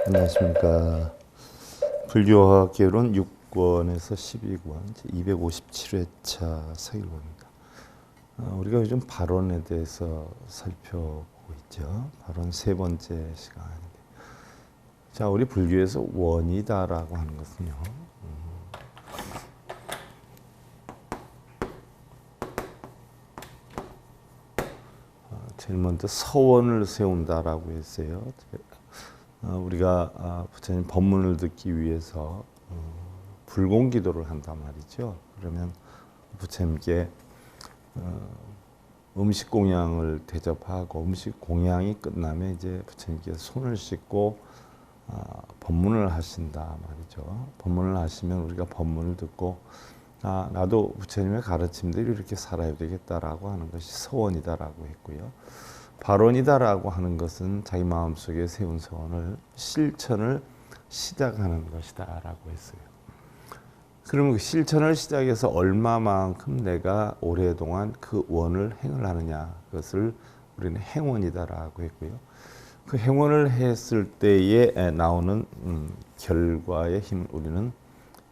안녕하십니까. 불교화학개론 6권에서 12권 257회차 서일권입니다. 우리가 요즘 발언에 대해서 살펴보고 있죠. 발언 세 번째 시간인데, 자, 우리 불교에서 원이다라고 하는 것은요, 제일 먼저 서원을 세운다라고 했어요. 우리가 부처님 법문을 듣기 위해서 불공기도를 한단 말이죠. 그러면 부처님께 음식 공양을 대접하고, 음식 공양이 끝나면 이제 부처님께서 손을 씻고 법문을 하신다 말이죠. 법문을 하시면 우리가 법문을 듣고 나도 부처님의 가르침대로 이렇게 살아야 되겠다라고 하는 것이 서원이다라고 했고요. 발언이다라고 하는 것은 자기 마음속에 세운 서원을 실천을 시작하는 것이다라고 했어요. 그러면 그 실천을 시작해서 얼마만큼 내가 오랫동안 그 원을 행을 하느냐, 그것을 우리는 행원이다라고 했고요. 그 행원을 했을 때에 나오는 결과의 힘, 우리는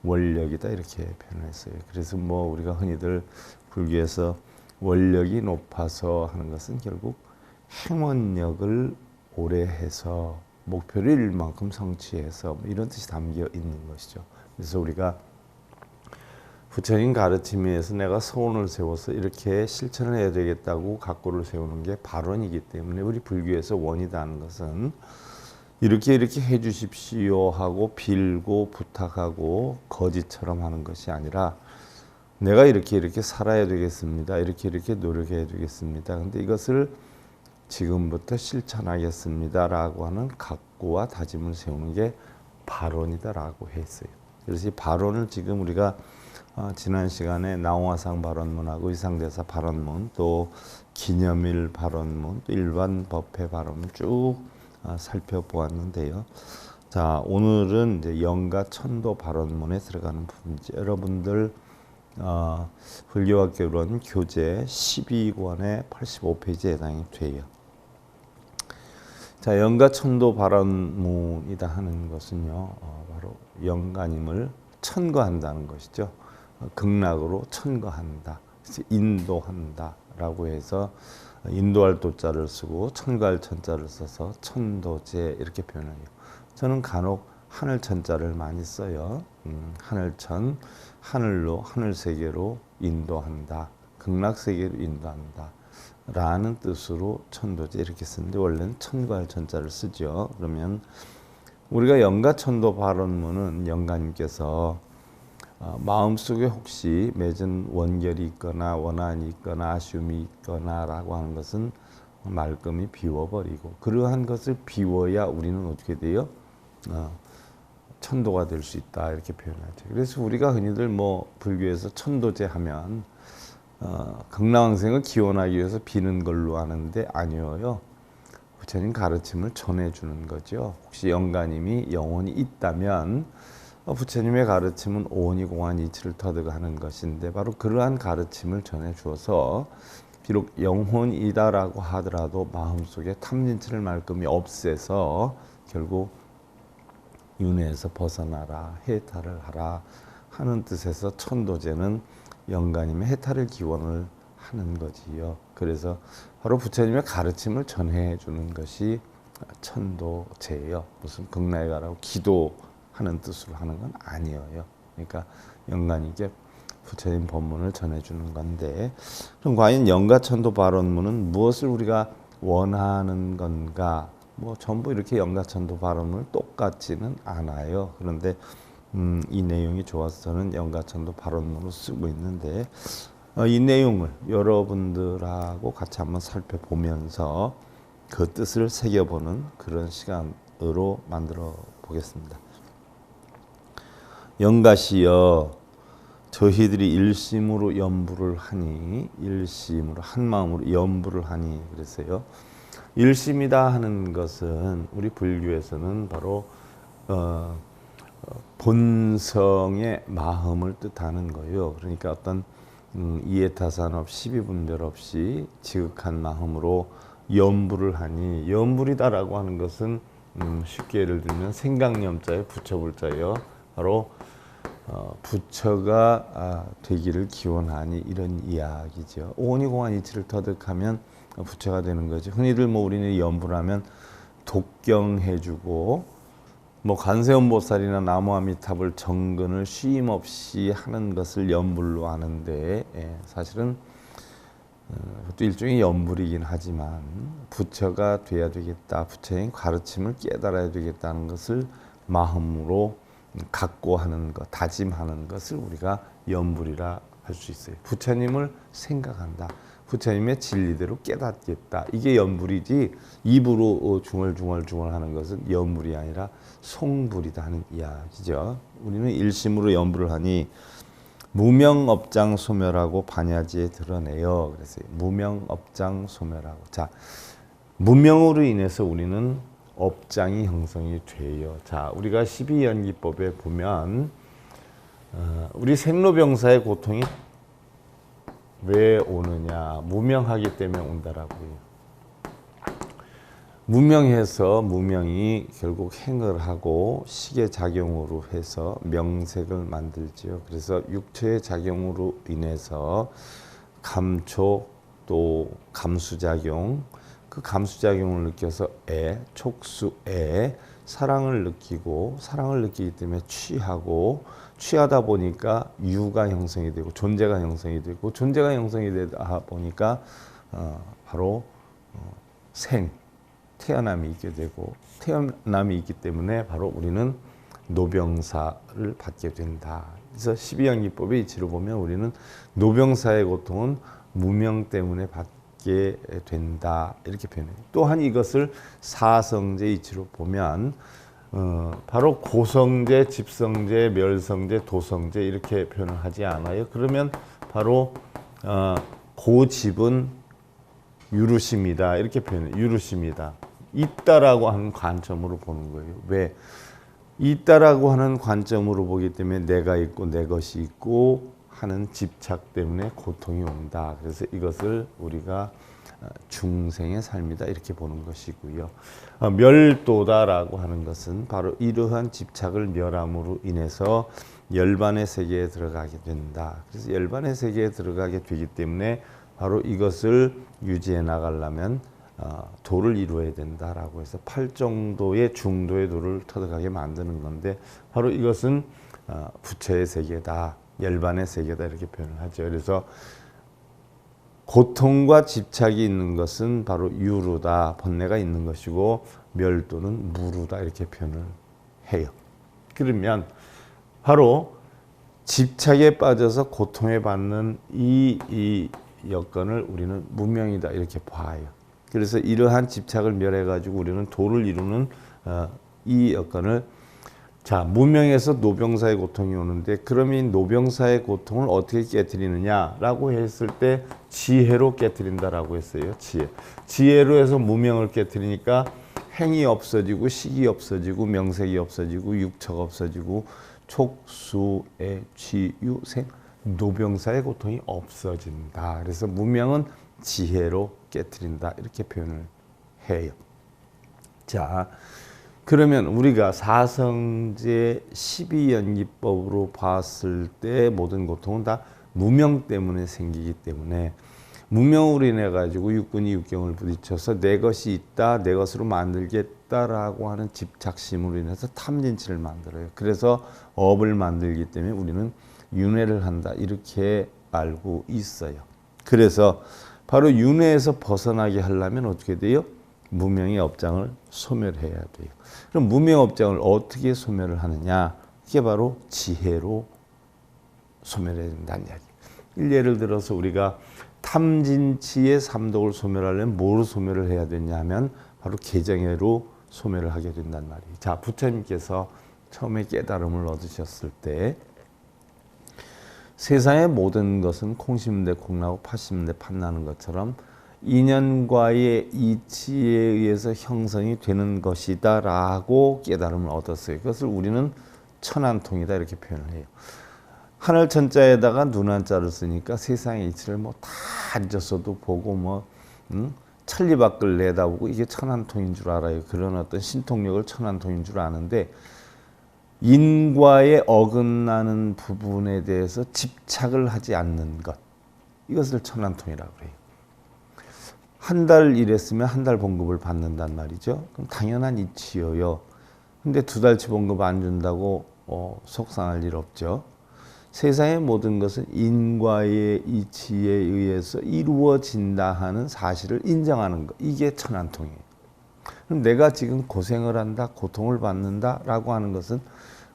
원력이다 이렇게 표현했어요. 그래서 뭐 우리가 흔히들 불교에서 원력이 높아서 하는 것은 결국 행원력을 오래 해서 목표를 이룰 만큼 성취해서 이런 뜻이 담겨 있는 것이죠. 그래서 우리가 부처님 가르침에 의해서 내가 서원을 세워서 이렇게 실천을 해야 되겠다고 각고를 세우는 게 발언이기 때문에, 우리 불교에서 원이다 하는 것은 이렇게 해 주십시오 하고 빌고 부탁하고 거짓처럼 하는 것이 아니라, 내가 이렇게 살아야 되겠습니다. 이렇게 노력해야 되겠습니다. 근데 이것을 지금부터 실천하겠습니다라고 하는 각고와 다짐을 세우는 게 발언이다라고 했어요. 그래서 이 발언을 지금 우리가 지난 시간에 나홍화상 발언문하고 의상대사 발언문, 또 기념일 발언문, 또 일반 법회 발언문 쭉 살펴보았는데요. 자, 오늘은 이제 영가천도 발언문에 들어가는 부분이죠. 여러분들 불교학개론 교재 12권의 85페이지에 해당이 돼요. 자, 영가천도 발언문이다 하는 것은요, 바로 영가님을 천거한다는 것이죠. 극락으로 천거한다, 인도한다라고 해서 인도할 도자를 쓰고 천거할 천자를 써서 천도제 이렇게 표현해요. 저는 간혹 하늘천자를 많이 써요. 하늘천, 하늘로, 하늘세계로 인도한다, 극락세계로 인도한다 라는 뜻으로 천도제 이렇게 쓰는데, 원래는 천거할 천자를 쓰죠. 그러면 우리가 영가천도 발언문은 영가님께서 마음속에 혹시 맺은 원결이 있거나 원한이 있거나 아쉬움이 있거나 라고 하는 것은 말끔히 비워버리고, 그러한 것을 비워야 우리는 어떻게 돼요? 천도가 될 수 있다 이렇게 표현하죠. 그래서 우리가 흔히들 뭐 불교에서 천도제 하면 극락왕생을 기원하기 위해서 비는 걸로 아는데 아니에요. 부처님 가르침을 전해주는 거죠. 혹시 영가님이 영혼이 있다면 부처님의 가르침은 오온이 공한 이치를 터득하는 것인데, 바로 그러한 가르침을 전해주어서 비록 영혼이다라고 하더라도 마음속에 탐진치를 말끔히 없애서 결국 윤회에서 벗어나라, 해탈을 하라 하는 뜻에서 천도제는 영가님의 해탈을 기원을 하는 거지요. 그래서 바로 부처님의 가르침을 전해 주는 것이 천도제예요. 무슨 극락에 가라고 기도하는 뜻으로 하는 건 아니에요. 그러니까 영가님께 부처님 법문을 전해주는 건데, 그럼 과연 영가천도 발언문은 무엇을 우리가 원하는 건가? 뭐 전부 이렇게 영가천도 발언문을 똑같지는 않아요. 그런데 이 내용이 좋아서 저는 영가천도 발언문을 쓰고 있는데, 이 내용을 여러분들하고 같이 한번 살펴보면서 그 뜻을 새겨보는 그런 시간으로 만들어 보겠습니다. 영가시여, 저희들이 일심으로 연부를 하니, 일심으로 한 마음으로 연부를 하니 그랬어요. 일심이다 하는 것은 우리 불교에서는 바로 본성의 마음을 뜻하는 거예요. 그러니까 어떤 이해타산 없이 시비분별 없이 지극한 마음으로 연부를 하니, 연불이다라고 하는 것은 쉽게 예를 들면 생강념자에 부처불자예요. 바로 부처가 되기를 기원하니 이런 이야기죠. 오니공한 이치를 터득하면 부처가 되는 거죠. 흔히들 뭐 우리는 연불하면 독경해주고 뭐 관세음보살이나 나무아미탑을 정근을 쉼 없이 하는 것을 연불로 하는데, 사실은 그것도 일종의 연불이긴 하지만 부처가 돼야 되겠다, 부처의 가르침을 깨달아야 되겠다는 것을 마음으로 갖고 하는 것, 다짐하는 것을 우리가 연불이라 할 수 있어요. 부처님을 생각한다, 부처님의 진리대로 깨닫겠다, 이게 연불이지 입으로 중얼중얼 하는 것은 연불이 아니라 송불이다 하는 이야기죠. 우리는 일심으로 연불을 하니 무명업장 소멸하고 반야지에 드러내요. 그래서 무명업장 소멸하고, 자, 무명으로 인해서 우리는 업장이 형성이 돼요. 자, 우리가 12연기법에 보면 우리 생로병사의 고통이 왜 오느냐, 무명하기 때문에 온다라고요. 무명해서 무명이 결국 행을 하고 식의 작용으로 해서 명색을 만들지요. 그래서 육체의 작용으로 인해서 감촉 또 감수작용, 그 감수작용을 느껴서 촉수에 사랑을 느끼고, 사랑을 느끼기 때문에 취하고, 취하다 보니까 유가 형성이 되고 존재가 형성이 되고, 존재가 형성이 되다 보니까 바로 태어남이 있게 되고, 태어남이 있기 때문에 바로 우리는 노병사를 받게 된다. 그래서 12연기법의 이치로 보면 우리는 노병사의 고통은 무명 때문에 받게 된다, 이렇게 표현해요. 또한 이것을 사성제 이치로 보면 바로 고성제, 집성제, 멸성제, 도성제 이렇게 표현을 하지 않아요. 그러면 바로 고집은 유르심이다, 이렇게 표현해요. 유르심이다, 있다라고 하는 관점으로 보는 거예요. 왜? 있다라고 하는 관점으로 보기 때문에 내가 있고 내 것이 있고 하는 집착 때문에 고통이 온다. 그래서 이것을 우리가 중생의 삶이다, 이렇게 보는 것이고요. 멸도다라고 하는 것은 바로 이러한 집착을 멸함으로 인해서 열반의 세계에 들어가게 된다. 그래서 열반의 세계에 들어가게 되기 때문에 바로 이것을 유지해 나가려면 도를 이루어야 된다라고 해서 8정도의 중도의 도를 터득하게 만드는 건데, 바로 이것은 부처의 세계다, 열반의 세계다, 이렇게 표현을 하죠. 그래서 고통과 집착이 있는 것은 바로 유루다, 번뇌가 있는 것이고, 멸도는 무루다, 이렇게 표현을 해요. 그러면 바로 집착에 빠져서 고통에 받는 이 여건을 우리는 무명이다, 이렇게 봐요. 그래서 이러한 집착을 멸해가지고 우리는 도를 이루는 이 여건을, 자, 무명에서 노병사의 고통이 오는데, 그럼 이 노병사의 고통을 어떻게 깨트리느냐라고 했을 때 지혜로 깨트린다라고 했어요. 지혜로 해서 무명을 깨트리니까 행이 없어지고, 식이 없어지고, 명색이 없어지고, 육처가 없어지고, 촉수의 취유생, 노병사의 고통이 없어진다. 그래서 무명은 지혜로 깨트린다, 이렇게 표현을 해요. 자, 그러면 우리가 사성제 12연기법으로 봤을 때 모든 고통은 다 무명 때문에 생기기 때문에 무명으로 인해 가지고 육군이 육경을 부딪혀서 내 것이 있다, 내 것으로 만들겠다라고 하는 집착심으로 인해서 탐진치를 만들어요. 그래서 업을 만들기 때문에 우리는 윤회를 한다 이렇게 알고 있어요. 그래서 바로 윤회에서 벗어나게 하려면 어떻게 돼요? 무명의 업장을 소멸해야 돼요. 그럼 무명 업장을 어떻게 소멸을 하느냐? 이게 바로 지혜로 소멸해야 된다는 이야기. 예를 들어서 우리가 탐진치의 삼독을 소멸하려면 뭐로 소멸을 해야 되냐 하면 바로 개정해로 소멸을 하게 된단 말이에요. 자, 부처님께서 처음에 깨달음을 얻으셨을 때 세상의 모든 것은 콩 심은 데 콩 나고 팥 심은 데 팥 나는 것처럼 인연과의 이치에 의해서 형성이 되는 것이다 라고 깨달음을 얻었어요. 그것을 우리는 천한통이다 이렇게 표현을 해요. 하늘 천자에다가 눈 한자를 쓰니까 세상의 이치를 뭐 다 앉아서도 보고 천리 밖을 내다보고 이게 천한통인 줄 알아요. 그런 어떤 신통력을 천한통인 줄 아는데 인과에 어긋나는 부분에 대해서 집착을 하지 않는 것, 이것을 천한통이라고 해요. 한 달 일했으면 한 달 봉급을 받는단 말이죠. 그럼 당연한 이치여요. 근데 두 달치 봉급 안 준다고 속상할 일 없죠. 세상의 모든 것은 인과의 이치에 의해서 이루어진다 하는 사실을 인정하는 것, 이게 천한통이에요. 그럼 내가 지금 고생을 한다, 고통을 받는다라고 하는 것은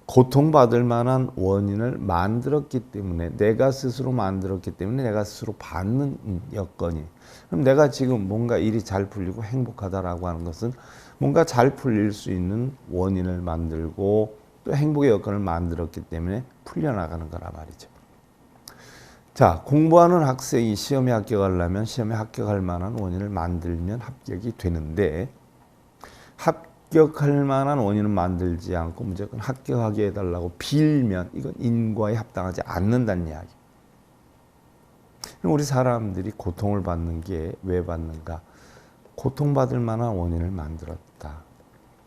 고통받을 만한 원인을 만들었기 때문에, 내가 스스로 만들었기 때문에 내가 스스로 받는 여건이. 그럼 내가 지금 뭔가 일이 잘 풀리고 행복하다라고 하는 것은 뭔가 잘 풀릴 수 있는 원인을 만들고 또 행복의 여건을 만들었기 때문에 풀려나가는 거란 말이죠. 자, 공부하는 학생이 시험에 합격하려면 시험에 합격할 만한 원인을 만들면 합격이 되는데 합격할 만한 원인을 만들지 않고 무조건 합격하게 해달라고 빌면 이건 인과에 합당하지 않는다는 이야기. 우리 사람들이 고통을 받는 게 왜 받는가? 고통받을 만한 원인을 만들었다.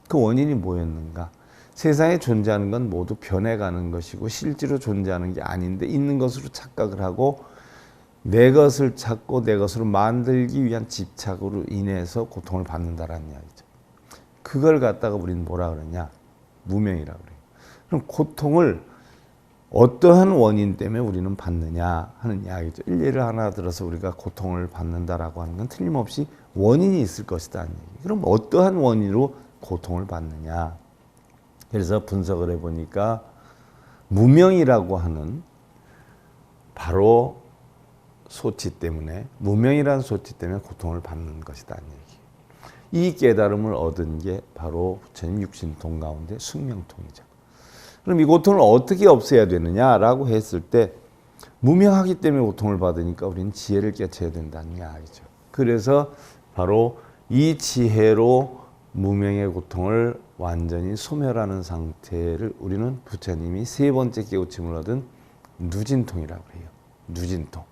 그 원인이 뭐였는가? 세상에 존재하는 건 모두 변해가는 것이고 실제로 존재하는 게 아닌데 있는 것으로 착각을 하고 내 것을 찾고 내 것으로 만들기 위한 집착으로 인해서 고통을 받는다라는 이야기죠. 그걸 갖다가 우리는 뭐라 그러냐? 무명이라고 그래요. 그럼 고통을 어떠한 원인 때문에 우리는 받느냐 하는 이야기죠. 일례를 하나 들어서 우리가 고통을 받는다라고 하는 건 틀림없이 원인이 있을 것이다 하는 얘기. 그럼 어떠한 원인으로 고통을 받느냐? 그래서 분석을 해보니까 무명이라고 하는 바로 소치 때문에, 무명이라는 소치 때문에 고통을 받는 것이다 하는 얘기. 이 깨달음을 얻은 게 바로 부처님 육신통 가운데 숙명통이죠. 그럼 이 고통을 어떻게 없애야 되느냐라고 했을 때 무명하기 때문에 고통을 받으니까 우리는 지혜를 깨쳐야 된다는 이야기죠. 그래서 바로 이 지혜로 무명의 고통을 완전히 소멸하는 상태를 우리는 부처님이 세 번째 깨우침을 얻은 누진통이라고 해요. 누진통.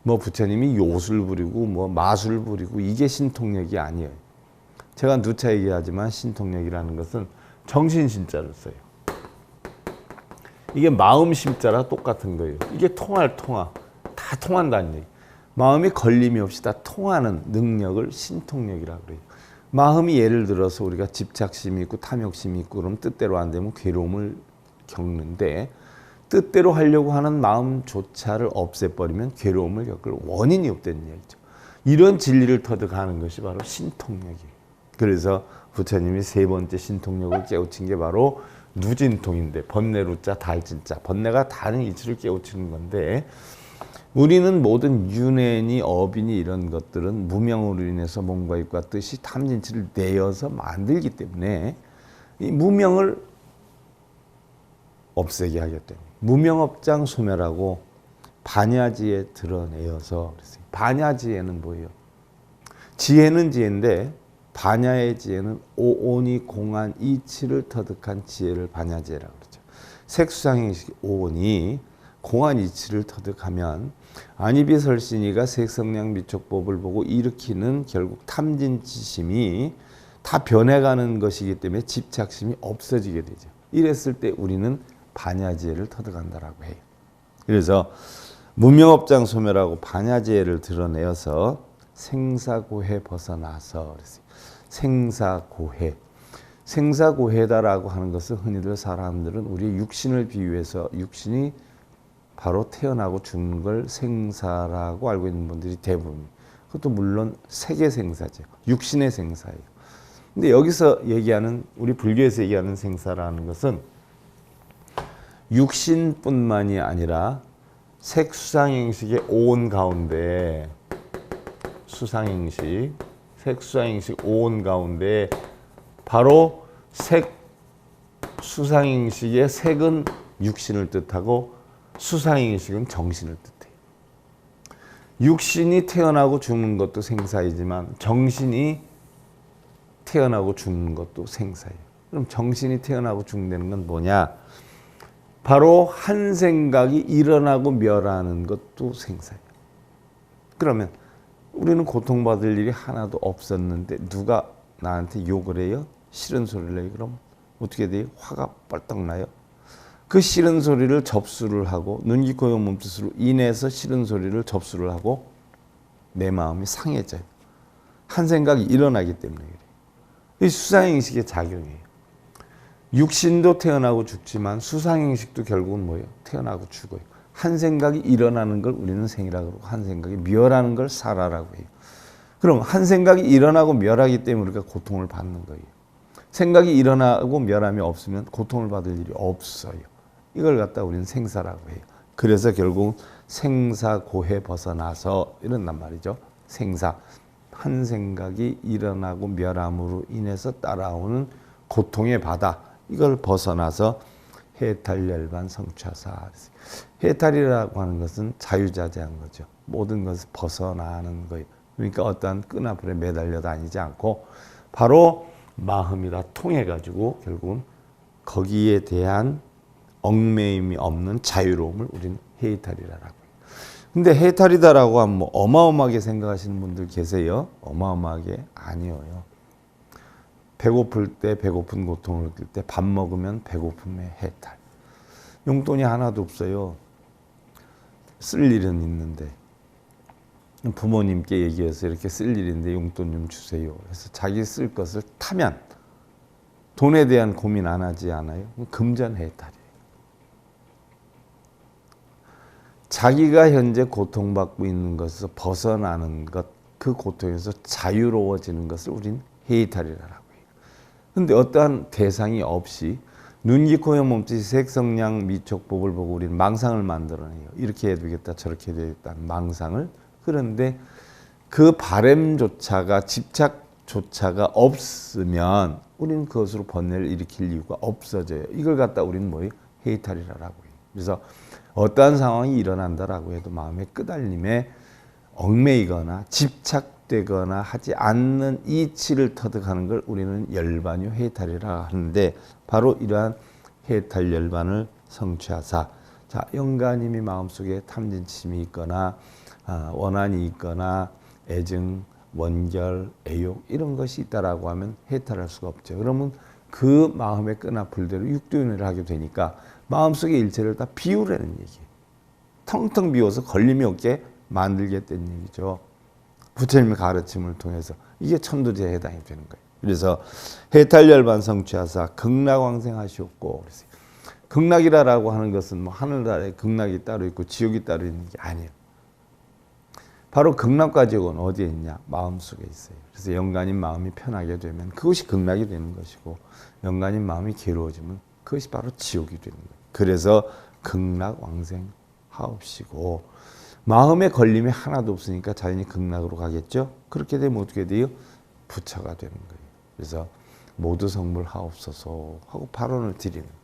뭐 부처님이 요술 부리고 뭐 마술 부리고 이게 신통력이 아니에요. 제가 누차 얘기하지만 신통력이라는 것은 정신신자를 써요. 이게 마음심자랑 똑같은 거예요. 이게 통할 통하. 다 통한다는 얘기. 마음이 걸림이 없이 다 통하는 능력을 신통력이라고 그래요. 마음이 예를 들어서 우리가 집착심이 있고 탐욕심이 있고 그럼 뜻대로 안 되면 괴로움을 겪는데 뜻대로 하려고 하는 마음조차를 없애버리면 괴로움을 겪을 원인이 없다는 얘기죠. 이런 진리를 터득하는 것이 바로 신통력이에요. 그래서 부처님이 세 번째 신통력을 깨우친 게 바로 누진통인데 번뇌루자 달진자, 번뇌가 다른 이치를 깨우치는 건데 우리는 모든 윤회니 업이니 이런 것들은 무명으로 인해서 몸과 입과 뜻이 탐진치를 내어서 만들기 때문에 이 무명을 없애게 하겠다. 무명업장 소멸하고 반야지에 드러내어서 그랬어요. 반야지에는 뭐예요? 지혜는 지혜인데 반야의 지혜는 오온이 공한 이치를 터득한 지혜를 반야지혜라고 그러죠. 색수상행식 오온이 공한 이치를 터득하면 안이비설신이가 색성량 미촉법을 보고 일으키는 결국 탐진치심이 다 변해가는 것이기 때문에 집착심이 없어지게 되죠. 이랬을 때 우리는 반야지혜를 터득한다라고 해요. 그래서 무명업장 소멸하고 반야지혜를 드러내어서 생사고해 벗어나서 그랬어요. 생사고해. 생사고해다라고 하는 것은 흔히들 사람들은 우리의 육신을 비유해서 육신이 바로 태어나고 죽는 걸 생사라고 알고 있는 분들이 대부분. 그것도 물론 세계 생사죠. 육신의 생사예요. 근데 여기서 얘기하는 우리 불교에서 얘기하는 생사라는 것은 육신뿐만이 아니라 색수상행식의 오온 가운데 수상행식, 색수상행식 오온 가운데 바로 수상행식의 색은 육신을 뜻하고 수상행식은 정신을 뜻해요. 육신이 태어나고 죽는 것도 생사이지만 정신이 태어나고 죽는 것도 생사예요. 그럼 정신이 태어나고 죽는 건 뭐냐? 바로 한 생각이 일어나고 멸하는 것도 생사예요. 그러면 우리는 고통받을 일이 하나도 없었는데 누가 나한테 욕을 해요? 싫은 소리를 해요? 그럼 어떻게 돼요? 화가 뻘떡 나요? 그 싫은 소리를 접수를 하고 눈, 귀, 코, 영, 몸짓으로 인해서 싫은 소리를 접수를 하고 내 마음이 상해져요. 한 생각이 일어나기 때문에 그래요. 이 수상행식의 작용이에요. 육신도 태어나고 죽지만 수상행식도 결국은 뭐예요? 태어나고 죽어요. 한 생각이 일어나는 걸 우리는 생이라고 그러고 한 생각이 멸하는 걸 사라라고 해요. 그럼 한 생각이 일어나고 멸하기 때문에 우리가 고통을 받는 거예요. 생각이 일어나고 멸함이 없으면 고통을 받을 일이 없어요. 이걸 갖다 우리는 생사라고 해요. 그래서 결국 생사고해 벗어나서 이런단 말이죠. 생사. 한 생각이 일어나고 멸함으로 인해서 따라오는 고통의 바다. 이걸 벗어나서 해탈열반 성취하사. 해탈이라고 하는 것은 자유자재한 거죠. 모든 것을 벗어나는 거예요. 그러니까 어떠한 끈앞에 매달려 다니지 않고 바로 마음이라 통해가지고 결국은 거기에 대한 얽매임이 없는 자유로움을 우리는 해탈이라고 해요. 근데 해탈이다라고 하면 뭐 어마어마하게 생각하시는 분들 계세요. 어마어마하게 아니에요. 배고플 때 배고픈 고통을 느낄 때 밥 먹으면 배고픔의 해탈. 용돈이 하나도 없어요. 쓸 일은 있는데 부모님께 얘기해서 이렇게 쓸 일인데 용돈 좀 주세요. 그래서 자기 쓸 것을 타면 돈에 대한 고민 안 하지 않아요? 금전해탈이에요. 자기가 현재 고통받고 있는 것에서 벗어나는 것, 그 고통에서 자유로워지는 것을 우린 해탈이라고 해요. 그런데 어떠한 대상이 없이 눈, 귀, 코, 영, 몸짓, 색성량, 미촉법을 보고 우리는 망상을 만들어내요. 이렇게 해야 되겠다, 저렇게 해야 되겠다는 망상을. 그런데 그 바램조차가 집착조차가 없으면 우리는 그것으로 번뇌를 일으킬 이유가 없어져요. 이걸 갖다 우리는 뭐예요? 해탈이라고 해요. 그래서 어떠한 상황이 일어난다라고 해도 마음의 끄달림에 얽매이거나 집착되거나 하지 않는 이치를 터득하는 걸 우리는 열반유 해탈이라 하는데 바로 이러한 해탈 열반을 성취하사. 자, 영가님이 마음속에 탐진심이 있거나 원한이 있거나 애증, 원결, 애욕 이런 것이 있다라고 하면 해탈할 수가 없죠. 그러면 그 마음의 끈앞을대로 육도윤회를 하게 되니까 마음속의 일체를 다 비우라는 얘기예요. 텅텅 비워서 걸림이 없게 만들겠다는 얘기죠. 부처님의 가르침을 통해서 이게 천도제에 해당이 되는 거예요. 그래서 해탈열반 성취하사 극락왕생하시옵고 그랬어요. 극락이라고 하는 것은 뭐 하늘 아래 극락이 따로 있고 지옥이 따로 있는 게 아니에요. 바로 극락과 지옥은 어디에 있냐? 마음속에 있어요. 그래서 영가님 마음이 편하게 되면 그것이 극락이 되는 것이고 영가님 마음이 괴로워지면 그것이 바로 지옥이 되는 거예요. 그래서 극락왕생하옵시고 마음의 걸림이 하나도 없으니까 자연히 극락으로 가겠죠. 그렇게 되면 어떻게 돼요? 부처가 되는 거예요. 그래서 모두 성불하옵소서 하고 발언을 드리는 거예요.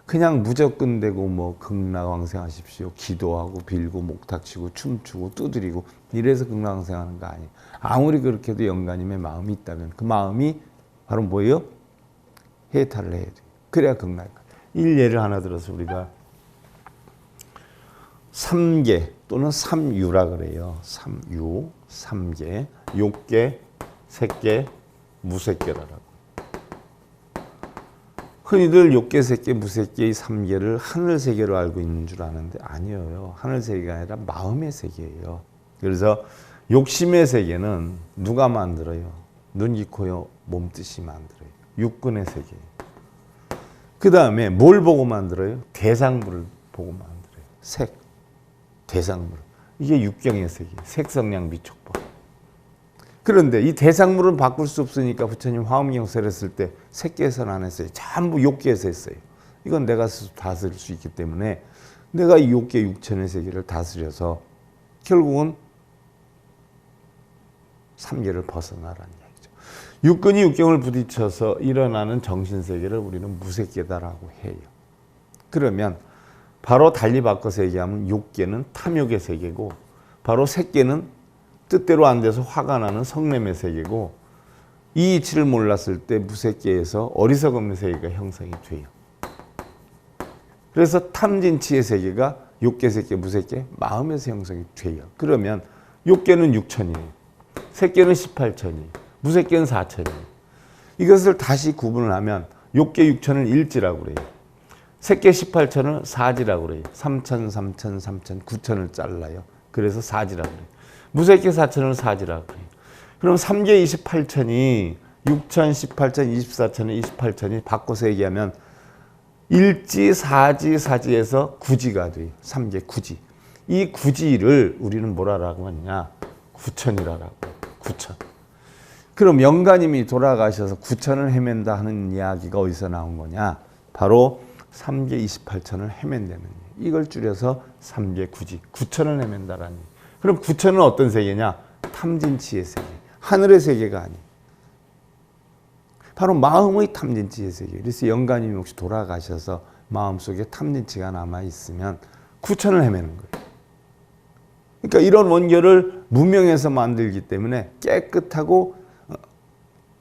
그냥 무조건 되고 뭐 극락왕생하십시오 기도하고 빌고 목탁치고 춤추고 두드리고 이래서 극락왕생하는 거 아니에요. 아무리 그렇게 해도 영가님의 마음이 있다면 그 마음이 바로 뭐예요? 해탈을 해야 돼요. 그래야 극락. 일예를 하나 들어서 우리가 삼계 또는 삼유라 그래요. 삼유, 삼계, 욕계, 색계, 무색계라고. 흔히들 욕계, 색계, 무색계의 3계를 하늘 세계로 알고 있는 줄 아는데 아니에요. 하늘 세계가 아니라 마음의 세계예요. 그래서 욕심의 세계는 누가 만들어요? 눈, 귀, 코, 몸뜻이 만들어요. 육근의 세계. 그 다음에 뭘 보고 만들어요? 대상물을 보고 만들어요. 색, 대상물. 이게 육경의 세계. 색성량 미촉법. 그런데 이 대상물은 바꿀 수 없으니까 부처님 화엄경설 했을 때 색계에서는 안 했어요. 전부 욕계에서 했어요. 이건 내가 스스로 다스릴 수 있기 때문에 내가 이 욕계 육천의 세계를 다스려서 결국은 3계를 벗어나라는 이야기죠. 육근이 육경을 부딪혀서 일어나는 정신세계를 우리는 무색계다라고 해요. 그러면 바로 달리 바꿔서 얘기하면 욕계는 탐욕의 세계고 바로 색계는 뜻대로 안 돼서 화가 나는 성냄의 세계고 이 이치를 몰랐을 때 무색계에서 어리석음의 세계가 형성이 돼요. 그래서 탐진치의 세계가 욕계, 색계, 무색계, 마음에서 형성이 돼요. 그러면 욕계는 6천이에요. 색계는 18천이에요. 무색계는 4천이에요. 이것을 다시 구분을 하면 욕계 6천을 일지라고 그래요. 색계 18천을 사지라고 그래요. 3천, 3천, 3천, 9천을 잘라요. 그래서 사지라고 그래요. 무색계 4천을 사지라고 그래요. 그럼 3계 28천이 6천, 18천, 24천에 28천이 바꿔서 얘기하면 일지, 사지, 사지에서 구지가 돼요. 3계 구지. 이 구지를 우리는 뭐라고 하느냐? 구천이라고. 구천. 그럼 영가님이 돌아가셔서 구천을 헤맨다 하는 이야기가 어디서 나온 거냐? 바로 3계 28천을 헤맨다는 얘기. 이걸 줄여서 3계 구지. 구천을 헤맨다라는 얘기. 그럼 구천은 어떤 세계냐? 탐진치의 세계. 하늘의 세계가 아니에요. 바로 마음의 탐진치의 세계. 그래서 영가님이 혹시 돌아가셔서 마음속에 탐진치가 남아있으면 구천을 헤매는 거예요. 그러니까 이런 원결을 무명에서 만들기 때문에 깨끗하고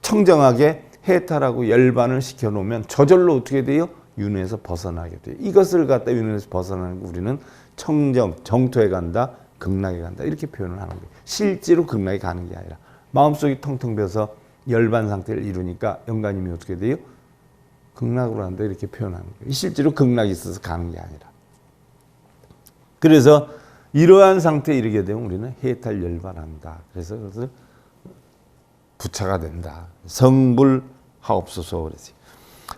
청정하게 해탈하고 열반을 시켜놓으면 저절로 어떻게 돼요? 윤회에서 벗어나게 돼요. 이것을 갖다 윤회에서 벗어나는 거 우리는 청정, 정토에 간다, 극락에 간다 이렇게 표현을 하는 거예요. 실제로 극락에 가는 게 아니라 마음속이 텅텅 비어서 열반 상태를 이루니까 영가님이 어떻게 돼요? 극락으로 간다 이렇게 표현하는 거예요. 실제로 극락이 있어서 가는 게 아니라. 그래서 이러한 상태에 이르게 되면 우리는 해탈 열반한다. 그래서 그것을 부처가 된다. 성불하옵소서 그랬어요.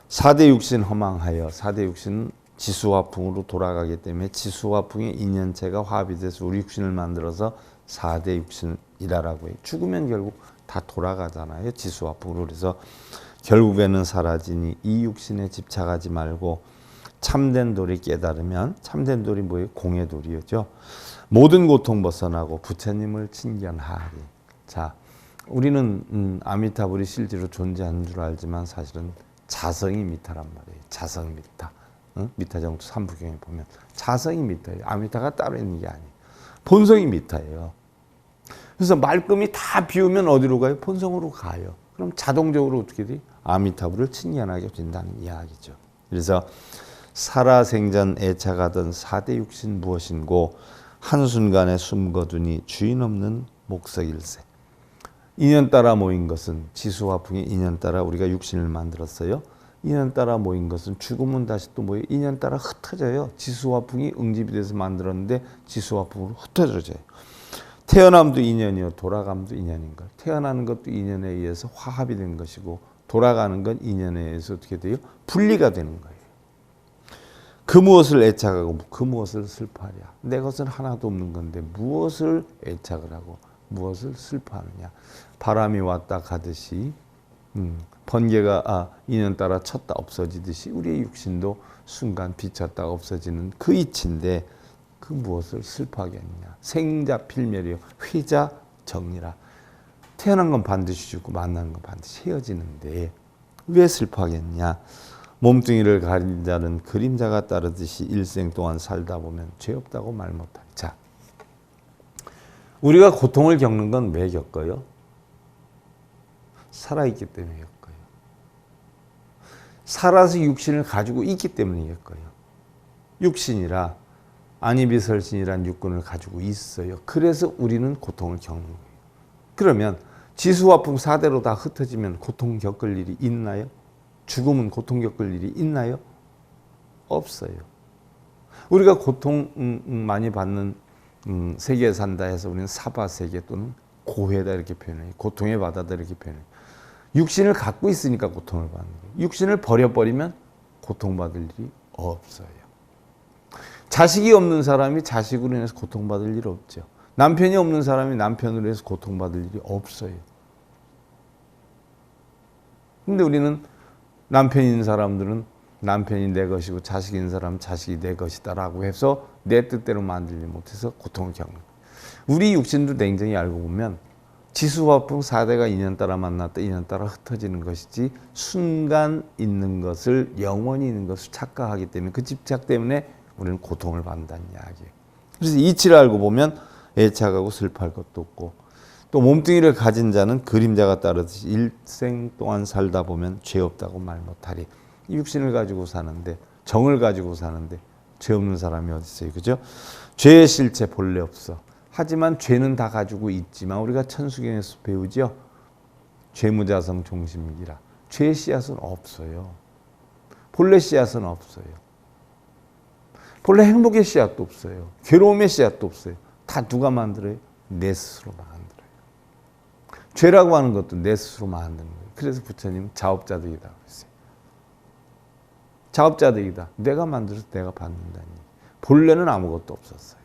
4대 육신 허망하여 4대 육신은 지수화풍으로 돌아가기 때문에 지수화풍의 인연체가 화합이 돼서 우리 육신을 만들어서 4대 육신이라고 해요. 죽으면 결국 다 돌아가잖아요. 지수화풍으로. 그래서 결국에는 사라지니 이 육신에 집착하지 말고 참된 도리 깨달으면 참된 도리 뭐예요? 공의 도리였죠. 모든 고통 벗어나고 부처님을 친견하리. 자, 우리는 아미타불이 실제로 존재하는 줄 알지만 사실은 자성이 미타란 말이에요. 자성 미타. 미타정투 3부경에 보면 자성이 미타예요. 아미타가 따로 있는 게 아니에요. 본성이 미타예요. 그래서 말끔히 다 비우면 어디로 가요? 본성으로 가요. 그럼 자동적으로 어떻게 돼요? 아미타불을 친견하게 된다는 이야기죠. 그래서 살아생전 애착하던 4대 육신 무엇인고 한순간에 숨거두니 주인 없는 목석일세. 인연 따라 모인 것은 지수화풍이 인연 따라 우리가 육신을 만들었어요. 인연 따라 모인 것은 죽으면 다시 또 뭐예요? 인연 따라 흩어져요. 지수화풍이 응집이 돼서 만들었는데 지수화풍으로 흩어져요. 태어남도 인연이요 돌아감도 인연인 걸. 태어나는 것도 인연에 의해서 화합이 된 것이고 돌아가는 건 인연에 의해서 어떻게 돼요? 분리가 되는 거예요. 그 무엇을 애착하고 그 무엇을 슬퍼하랴. 내 것은 하나도 없는 건데 무엇을 애착을 하고 무엇을 슬퍼하느냐. 바람이 왔다 가듯이 번개가 인연 따라 쳤다 없어지듯이 우리의 육신도 순간 비쳤다 없어지는 그 이치인데 그 무엇을 슬퍼하겠느냐. 생자 필멸이요 회자 정리라. 태어난 건 반드시 죽고 만나는 건 반드시 헤어지는데 왜 슬퍼하겠냐. 몸뚱이를 가린 자는 그림자가 따르듯이 일생 동안 살다 보면 죄 없다고 말 못하리. 자, 우리가 고통을 겪는 건 왜 겪어요? 살아있기 때문에 겪어요. 살아서 육신을 가지고 있기 때문에 겪어요. 육신이라 안이비설신이란 육군을 가지고 있어요. 그래서 우리는 고통을 겪는 거예요. 그러면 지수화풍 4대로 다 흩어지면 고통 겪을 일이 있나요? 죽으면 고통 겪을 일이 있나요? 없어요. 우리가 고통 많이 받는 세계에 산다 해서 우리는 사바세계 또는 고해다 이렇게 표현해요. 고통의 바다다 이렇게 표현해요. 육신을 갖고 있으니까 고통을 받는 거예요. 육신을 버려버리면 고통받을 일이 없어요. 자식이 없는 사람이 자식으로 인해서 고통받을 일이 없죠. 남편이 없는 사람이 남편으로 인해서 고통받을 일이 없어요. 근데 우리는 남편이 있는 사람들은 남편이 내 것이고 자식이 있는 사람은 자식이 내 것이다 라고 해서 내 뜻대로 만들지 못해서 고통을 겪는 거예요. 우리 육신도 냉정히 알고 보면 지수화풍 4대가 인연 따라 만났다 인연 따라 흩어지는 것이지 순간 있는 것을 영원히 있는 것을 착각하기 때문에 그 집착 때문에 우리는 고통을 받는다는 이야기예요. 그래서 이치를 알고 보면 애착하고 슬퍼할 것도 없고 또 몸뚱이를 가진 자는 그림자가 따르듯이 일생 동안 살다 보면 죄 없다고 말 못하리. 육신을 가지고 사는데 정을 가지고 사는데 죄 없는 사람이 어디 있어요, 그죠? 죄의 실체 본래 없어. 하지만 죄는 다 가지고 있지만 우리가 천수경에서 배우죠. 죄무자성 종심이라. 죄의 씨앗은 없어요. 본래 씨앗은 없어요. 본래 행복의 씨앗도 없어요. 괴로움의 씨앗도 없어요. 다 누가 만들어요? 내 스스로 만들어요. 죄라고 하는 것도 내 스스로 만드는 거예요. 그래서 부처님은 자업자득이다 그랬어요. 자업자득이다. 내가 만들어서 내가 받는다니. 본래는 아무것도 없었어요.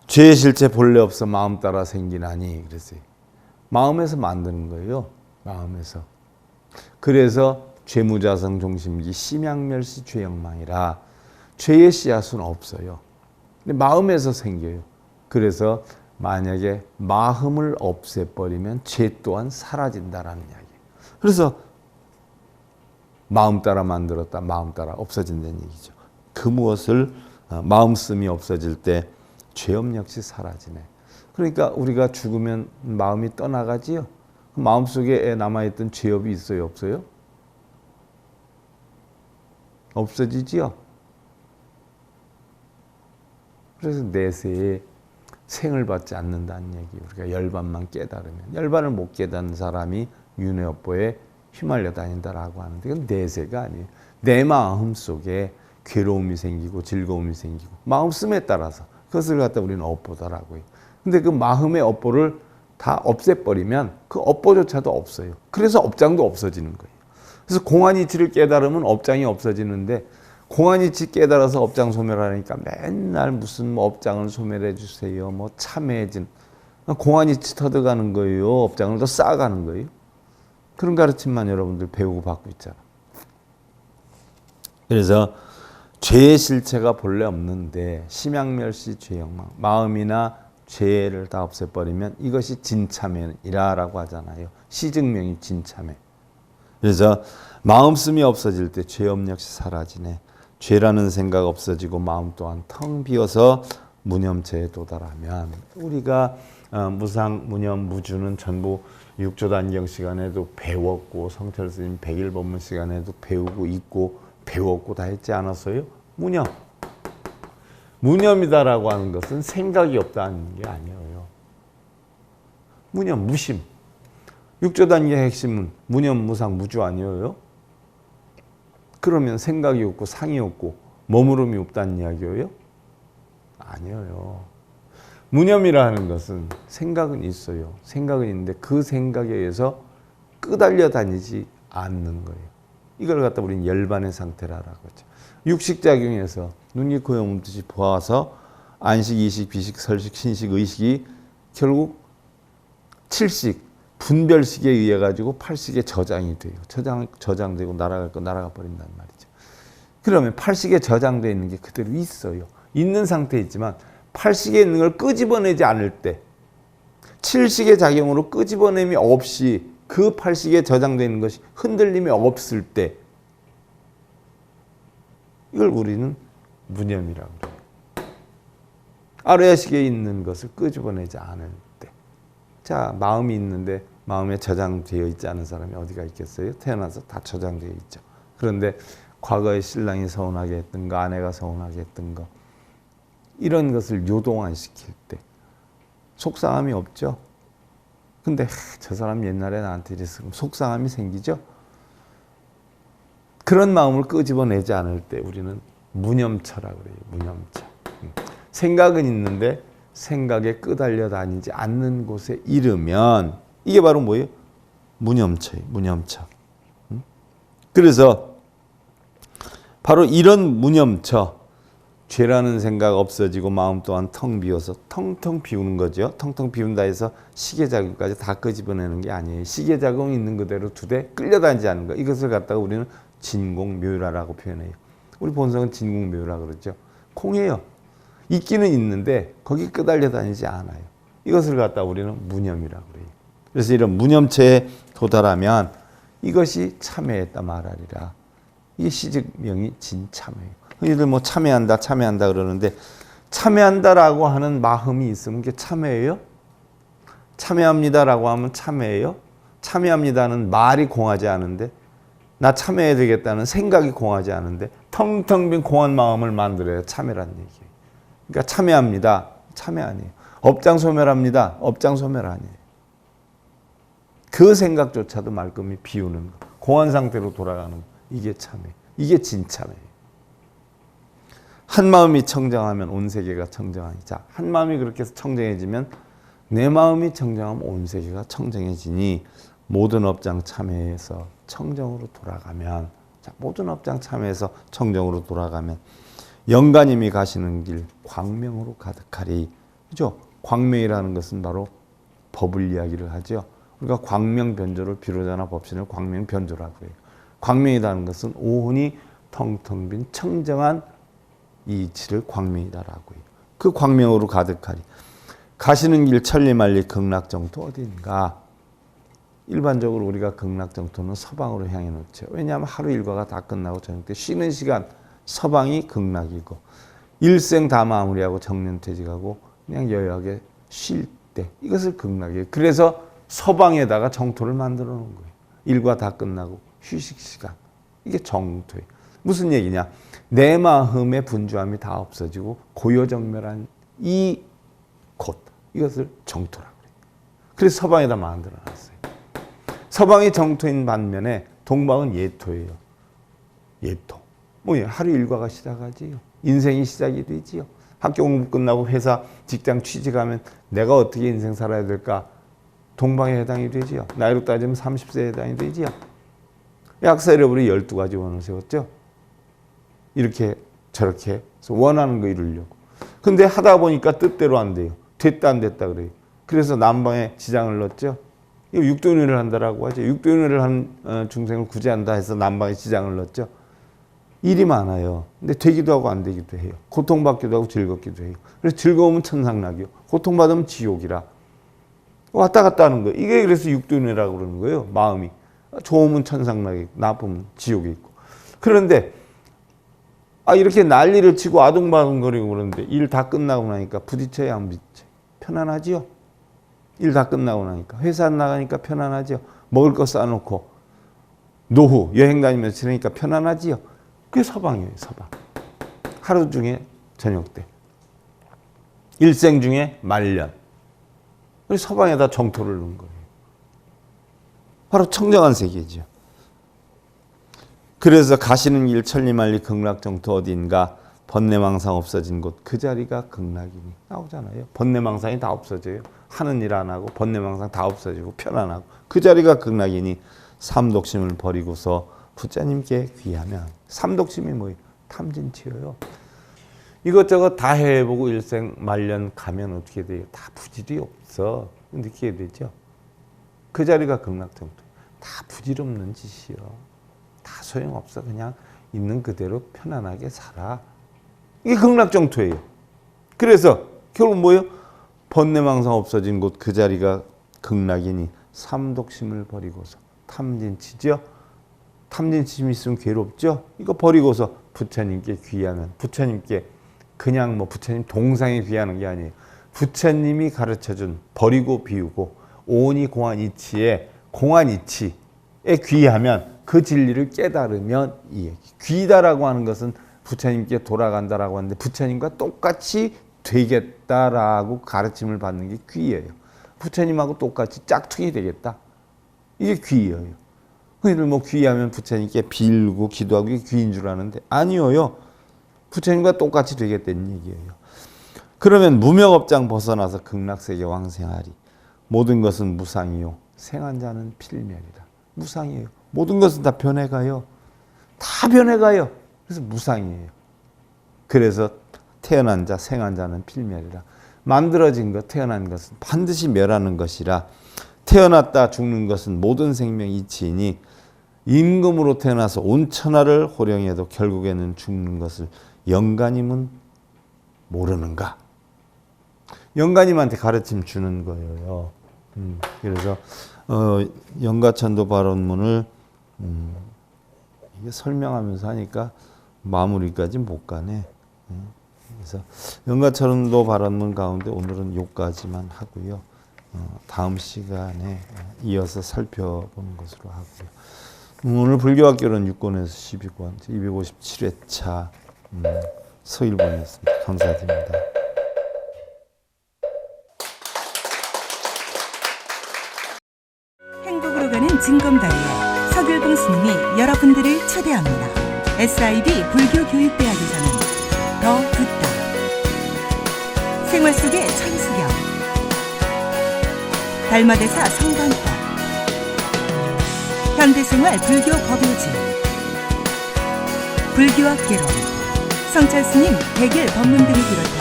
죄의 실체 본래 없어 마음 따라 생기나니 그랬어요. 마음에서 만드는 거예요. 마음에서. 그래서 죄무자성 종심기 심양멸시 죄영망이라. 죄의 씨앗은 없어요. 근데 마음에서 생겨요. 그래서 만약에 마음을 없애버리면 죄 또한 사라진다라는 이야기예요. 그래서 마음 따라 만들었다, 마음 따라 없어진다는 얘기죠. 그 무엇을 마음씀이 없어질 때 죄업 역시 사라지네. 그러니까 우리가 죽으면 마음이 떠나가지요. 마음속에 남아있던 죄업이 있어요, 없어요? 없어지지요. 그래서 내세에 생을 받지 않는다는 얘기. 우리가 열반만 깨달으면 열반을 못 깨닫는 사람이 윤회업보에 휘말려 다닌다라고 하는데 이건 내세가 아니에요. 내 마음 속에 괴로움이 생기고 즐거움이 생기고 마음씀에 따라서 그것을 갖다 우리는 업보다라고 해요. 근데 그 마음의 업보를 다 없애버리면 그 업보조차도 없어요. 그래서 업장도 없어지는 거예요. 그래서 공안이치를 깨달으면 업장이 없어지는데 공안이치 깨달아서 업장 소멸하니까 맨날 무슨 뭐 업장을 소멸해 주세요. 뭐 참해진 공안이치 터득하는 거예요. 업장을 더 쌓아가는 거예요. 그런 가르침만 여러분들 배우고 받고 있잖아. 그래서 죄의 실체가 본래 없는데 심양멸시 죄영망 마음이나 죄를 다 없애버리면 이것이 진참회이라고 하잖아요. 시증명이 진참회. 그래서 마음씀이 없어질 때 죄업 역시 사라지네. 죄라는 생각 없어지고 마음 또한 텅 비어서 무념체에 도달하면 우리가 무상, 무념, 무주는 전부 육조단경 시간에도 배웠고 성철 스님 100일 법문 시간에도 배우고 있고 배웠고 다 했지 않았어요? 무념. 무념이다라고 하는 것은 생각이 없다는 게 아니에요. 무념, 무심. 육조단계의 핵심은 무념, 무상, 무주 아니에요? 그러면 생각이 없고 상이 없고 머무름이 없다는 이야기예요? 아니에요. 무념이라 는 것은 생각은 있어요. 생각은 있는데 그 생각에 의해서 끄달려 다니지 않는 거예요. 이걸 갖다 우리는 열반의 상태라고 하죠. 육식작용에서 눈이 코에 몸뜻이 보아서 안식, 이식, 비식, 설식, 신식, 의식이 결국 칠식, 분별식에 의해 가지고 팔식에 저장이 돼요. 저장되고 날아갈 거 날아가 버린단 말이죠. 그러면 팔식에 저장되어 있는 게 그대로 있어요. 있는 상태에 있지만 팔식에 있는 걸 끄집어내지 않을 때 칠식의 작용으로 끄집어냄이 없이 그 팔식에 저장되어 있는 것이 흔들림이 없을 때 이걸 우리는 무념이라고 그래요. 아래식에 있는 것을 끄집어내지 않을 때. 자, 마음이 있는데 마음에 저장되어 있지 않은 사람이 어디가 있겠어요? 태어나서 다 저장되어 있죠. 그런데 과거에 신랑이 서운하게 했던 거, 아내가 서운하게 했던 거 이런 것을 요동화시킬 때 속상함이 없죠. 근데 저 사람 옛날에 나한테 이랬어. 속상함이 생기죠. 그런 마음을 끄집어내지 않을 때 우리는 무념처라 그래요. 무념처. 생각은 있는데 생각에 끄달려 다니지 않는 곳에 이르면 이게 바로 뭐예요? 무념처예요. 무념처. 그래서 바로 이런 무념처, 죄라는 생각 없어지고 마음 또한 텅 비어서 텅텅 비우는 거죠. 텅텅 비운다 해서 시계자금까지 다 끄집어내는 게 아니에요. 시계자금 있는 그대로 두되 끌려다니지 않는 거. 이것을 갖다가 우리는 진공묘라라고 표현해요. 우리 본성은 진공묘라 그러죠. 공해요. 있기는 있는데 거기 끄달려 다니지 않아요. 이것을 갖다 우리는 무념이라고 그래요. 그래서 이런 무념체에 도달하면 이것이 참회했다 말하리라. 이게 시즉명이 진참회예요. 흔히들 뭐 참회한다 그러는데 참회한다라고 하는 마음이 있으면 그게 참회예요? 참회합니다라고 하면 참회예요? 참회합니다는 말이 공하지 않은데 나 참회해야 되겠다는 생각이 공하지 않은데 텅텅 빈 공한 마음을 만들어야 참회란 얘기예요. 그러니까 참회합니다. 참회 아니에요. 업장소멸합니다. 업장소멸 아니에요. 그 생각조차도 말끔히 비우는 거. 공한 상태로 돌아가는 거. 이게 참회. 이게 진참회예요. 한 마음이 청정하면 온 세계가 청정하니. 자, 한 마음이 그렇게 해서 청정해지면 내 마음이 청정하면 온 세계가 청정해지니 모든 업장 참회해서 청정으로 돌아가면, 자, 모든 업장 참회해서 청정으로 돌아가면 영가님이 가시는 길 광명으로 가득하리. 그죠? 광명이라는 것은 바로 법을 이야기를 하죠. 우리가 광명변조를 비로자나 법신을 광명변조라고 해요. 광명이라는 것은 오온이 텅텅 빈 청정한 이 이치를 광명이다라고 해요. 그 광명으로 가득하리. 가시는 길 천리만리 극락정토 어디인가? 일반적으로 우리가 극락정토는 서방으로 향해 놓죠. 왜냐하면 하루 일과가 다 끝나고 저녁 때 쉬는 시간, 서방이 극락이고 일생 다 마무리하고 정년퇴직하고 그냥 여유하게 쉴 때, 이것을 극락이에요. 그래서 서방에다가 정토를 만들어 놓은 거예요. 일과 다 끝나고 휴식 시간. 이게 정토예요. 무슨 얘기냐? 내 마음의 분주함이 다 없어지고 고요정멸한 이 곳, 이것을 정토라고 그래요. 그래서 서방에다 만들어 놨어요. 서방이 정토인 반면에 동방은 예토예요. 예토. 뭐예요? 하루 일과가 시작하지요. 인생이 시작이 되지요. 학교 공부 끝나고 회사, 직장 취직하면 내가 어떻게 인생 살아야 될까? 동방에 해당이 되지요. 나이로 따지면 30세에 해당이 되지요. 약사 여러분이 12가지 원을 세웠죠. 이렇게 저렇게 원하는 거 이루려고. 근데 하다 보니까 뜻대로 안 돼요. 됐다 안 됐다 그래요. 그래서 난방에 지장을 넣었죠. 이거 육도윤회를 한다라고 하죠. 육도윤회를 한 중생을 구제한다 해서 난방에 지장을 넣었죠. 일이 많아요. 근데 되기도 하고 안 되기도 해요. 고통받기도 하고 즐겁기도 해요. 그래서 즐거우면 천상락이요. 고통받으면 지옥이라. 왔다 갔다 하는 거예요. 이게 그래서 육도윤회라고 그러는 거예요. 마음이. 좋으면 천상락이, 나쁘면 지옥이 있고. 그런데 이렇게 난리를 치고 아둥바둥거리고 그러는데 일 다 끝나고 나니까 부딪혀야 안 부딪혀요. 편안하지요? 일 다 끝나고 나니까. 회사 나가니까 편안하지요? 먹을 거 싸놓고 노후 여행 다니면서 지내니까 편안하지요? 그게 서방이에요. 서방. 하루 중에 저녁 때. 일생 중에 말년. 그래서 서방에다 정토를 넣은 거예요. 바로 청정한 세계죠. 그래서 가시는 길 천리만리 극락정토 어딘가 번뇌망상 없어진 곳 그 자리가 극락이니 나오잖아요. 번뇌망상이 다 없어져요. 하는 일 안 하고 번뇌망상 다 없어지고 편안하고 그 자리가 극락이니 삼독심을 버리고서 부처님께 귀하면. 삼독심이 뭐예요? 탐진치여요. 이것저것 다 해보고 일생 말년 가면 어떻게 돼요? 다 부질이 없어. 느끼게 되죠. 그 자리가 극락정토. 다 부질없는 짓이요. 다 소용없어. 그냥 있는 그대로 편안하게 살아. 이게 극락정토예요. 그래서 결국 뭐예요? 번뇌망상 없어진 곳 그 자리가 극락이니 삼독심을 버리고서 탐진치죠. 탐진치심이 있으면 괴롭죠. 이거 버리고서 부처님께 귀하면. 부처님께 그냥 뭐 부처님 동상에 귀하는 게 아니에요. 부처님이 가르쳐준 버리고 비우고 오온이 공한 이치에 공한 이치에 귀하면 그 진리를 깨달으면 이 얘기. 귀다라고 하는 것은 부처님께 돌아간다라고 하는데 부처님과 똑같이 되겠다라고 가르침을 받는 게 귀예요. 부처님하고 똑같이 짝퉁이 되겠다. 이게 귀예요. 흔히들 뭐 귀하면 부처님께 빌고 기도하고 이게 귀인 줄 아는데 아니요. 부처님과 똑같이 되겠다는 얘기예요. 그러면 무명업장 벗어나서 극락세계 왕생하리. 모든 것은 무상이요. 생한 자는 필멸이다. 무상이에요. 모든 것은 다 변해가요. 다 변해가요. 그래서 무상이에요. 그래서 태어난 자, 생한 자는 필멸이라. 만들어진 것, 태어난 것은 반드시 멸하는 것이라. 태어났다 죽는 것은 모든 생명 이치이니 임금으로 태어나서 온 천하를 호령해도 결국에는 죽는 것을 영가님은 모르는가? 영가님한테 가르침 주는 거예요. 그래서 영가천도 발언문을 이게 설명하면서 하니까 마무리까지 못 가네. 그래서 영가천도 발언문 가운데 오늘은 요까지만 하고요. 다음 시간에 이어서 살펴보는 것으로 하고요. 오늘 불교학교는 6권에서 12권 257회차 서일본이었습니다. 감사드립니다. 행복으로 가는 징검다리에 서길봉 스님이 여러분들을 초대합니다. SIB 불교교육대학에서는 더 듣다, 생활 속의 천수경, 달마대사 성관법, 현대생활 불교 법요지, 불교학 개론, 성찰스님 백일 법문 등을 비롯한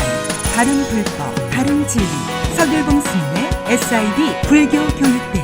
다른 불법, 다른 진리, 서길봉 스님의 SIB 불교교육대학